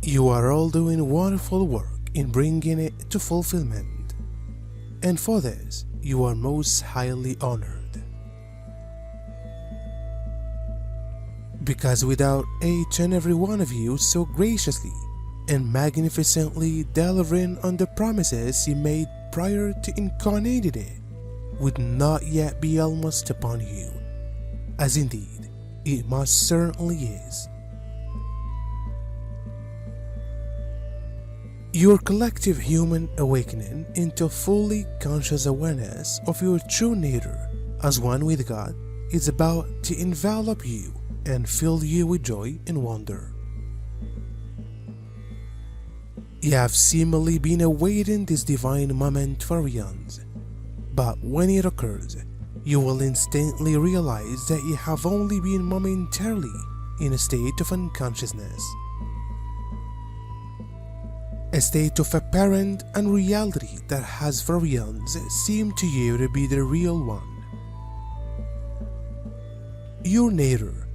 You are all doing wonderful work in bringing it to fulfillment, and for this you are most highly honored. Because without each and every one of you so graciously and magnificently delivering on the promises He made prior to incarnating it, would not yet be almost upon you, as indeed it most certainly is. Your collective human awakening into fully conscious awareness of your true nature as one with God is about to envelop you and fill you with joy and wonder. You have seemingly been awaiting this divine moment for eons, but when it occurs, you will instantly realize that you have only been momentarily in a state of unconsciousness, a state of apparent unreality that has for eons seemed to you to be the real one. Your nature,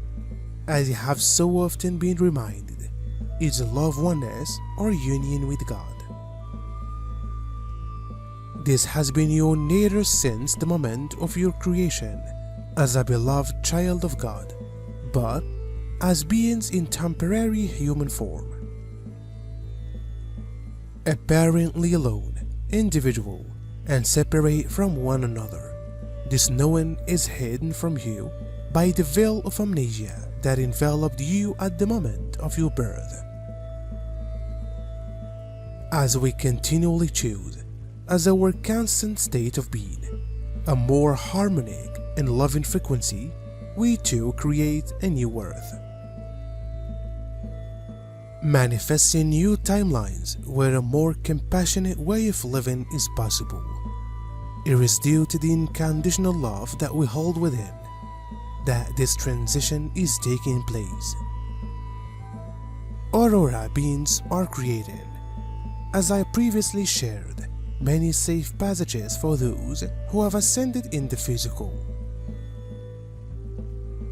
as you have so often been reminded, is love, oneness, or union with God. This has been your nature since the moment of your creation as a beloved child of God, but as beings in temporary human form. Apparently alone, individual, and separate from one another, this knowing is hidden from you by the veil of amnesia that enveloped you at the moment of your birth. As we continually choose, as our constant state of being, a more harmonic and loving frequency, we too create a new earth, manifesting new timelines where a more compassionate way of living is possible. It is due to the unconditional love that we hold within that this transition is taking place. Aurora beings are created. As I previously shared, many safe passages for those who have ascended in the physical,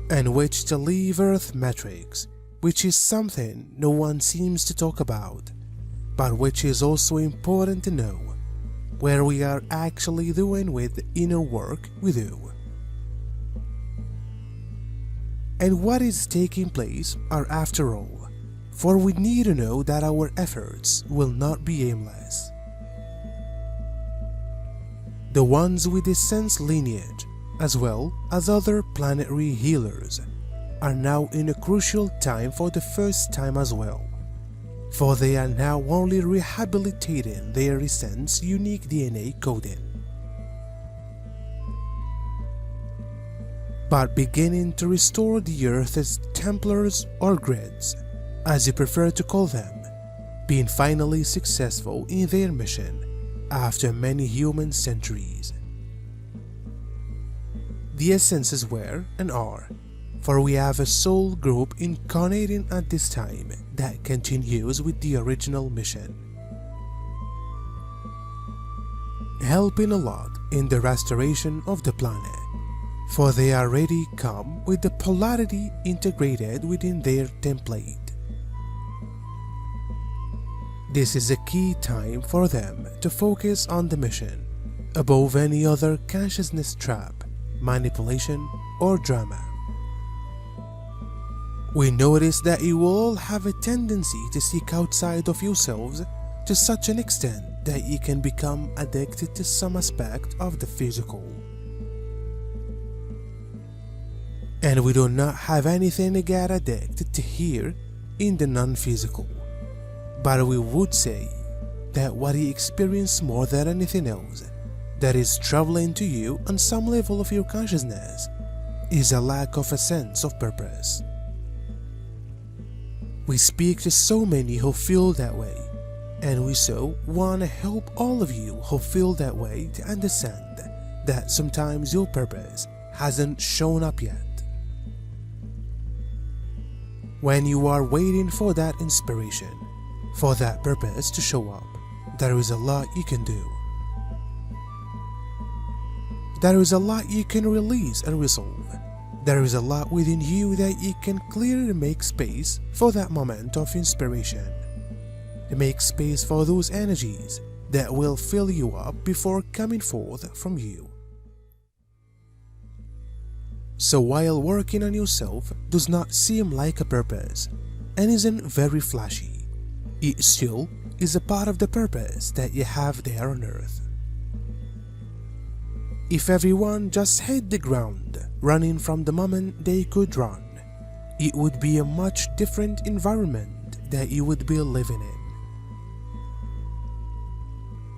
and which to leave Earth metrics, which is something no one seems to talk about, but which is also important to know, where we are actually doing with inner work we do. And what is taking place are, after all, for we need to know that our efforts will not be aimless. The ones with the sense lineage, as well as other planetary healers, are now in a crucial time for the first time as well, for they are now only rehabilitating their essence unique DNA coding, but beginning to restore the Earth's Templars or grids, as you prefer to call them, being finally successful in their mission after many human centuries. The essences were and are, for we have a soul group incarnating at this time that continues with the original mission, helping a lot in the restoration of the planet, for they already come with the polarity integrated within their template. This is a key time for them to focus on the mission above any other consciousness trap, manipulation, or drama. We notice that you all have a tendency to seek outside of yourselves to such an extent that you can become addicted to some aspect of the physical. And we do not have anything to get addicted to here in the non-physical. But we would say that what you experience more than anything else that is troubling to you on some level of your consciousness is a lack of a sense of purpose. We speak to so many who feel that way, and we so want to help all of you who feel that way to understand that sometimes your purpose hasn't shown up yet. When you are waiting for that inspiration, for that purpose to show up, there is a lot you can do. There is a lot you can release and resolve. There is a lot within you that you can clearly make space for that moment of inspiration. Make space for those energies that will fill you up before coming forth from you. So while working on yourself does not seem like a purpose and isn't very flashy, it still is a part of the purpose that you have there on earth. If everyone just hit the ground running from the moment they could run, it would be a much different environment that you would be living in.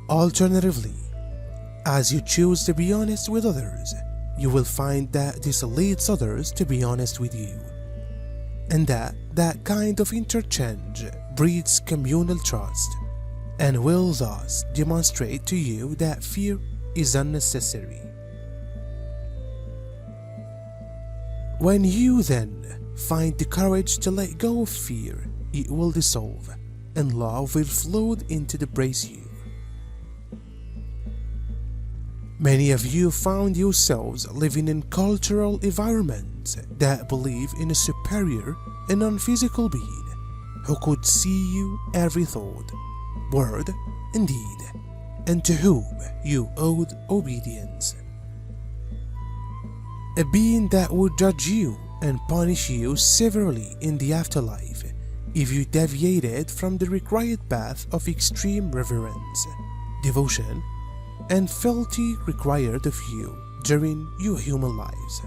Alternatively, as you choose to be honest with others, you will find that this leads others to be honest with you, and that kind of interchange breeds communal trust and will thus demonstrate to you that fear is unnecessary. When you then find the courage to let go of fear, it will dissolve and love will flow in to embrace you. Many of you found yourselves living in cultural environments that believe in a superior and non-physical being who could see you every thought, word, and deed, and to whom you owed obedience. A being that would judge you and punish you severely in the afterlife if you deviated from the required path of extreme reverence, devotion, and fealty required of you during your human lives.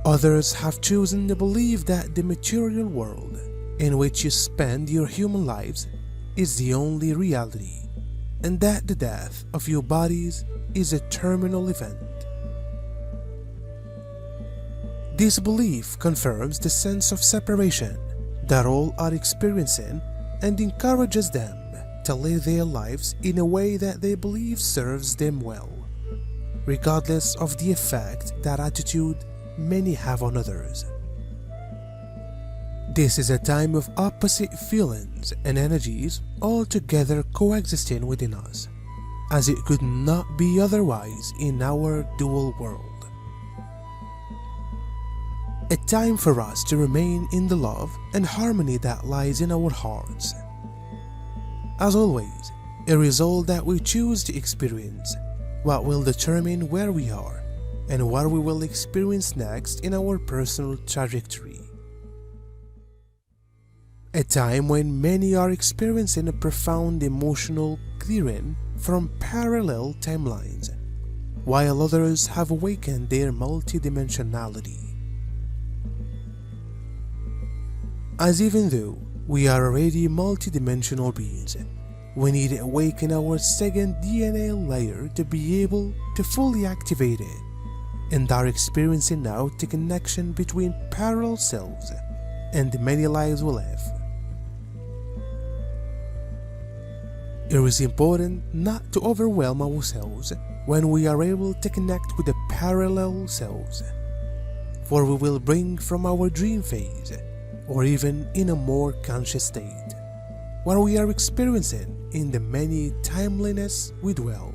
Others have chosen to believe that the material world in which you spend your human lives is the only reality, and that the death of your bodies is a terminal event. This belief confirms the sense of separation that all are experiencing and encourages them to live their lives in a way that they believe serves them well, regardless of the effect that attitude many have on others. This is a time of opposite feelings and energies all together coexisting within us, as it could not be otherwise in our dual world. A time for us to remain in the love and harmony that lies in our hearts. As always, it is all that we choose to experience what will determine where we are and what we will experience next in our personal trajectory. A time when many are experiencing a profound emotional clearing from parallel timelines, while others have awakened their multidimensionality. As even though we are already multidimensional beings, we need to awaken our second DNA layer to be able to fully activate it, and are experiencing now the connection between parallel selves and the many lives we live. It is important not to overwhelm ourselves when we are able to connect with the parallel selves, for we will bring from our dream phase, or even in a more conscious state, where we are experiencing in the many timeliness we dwell.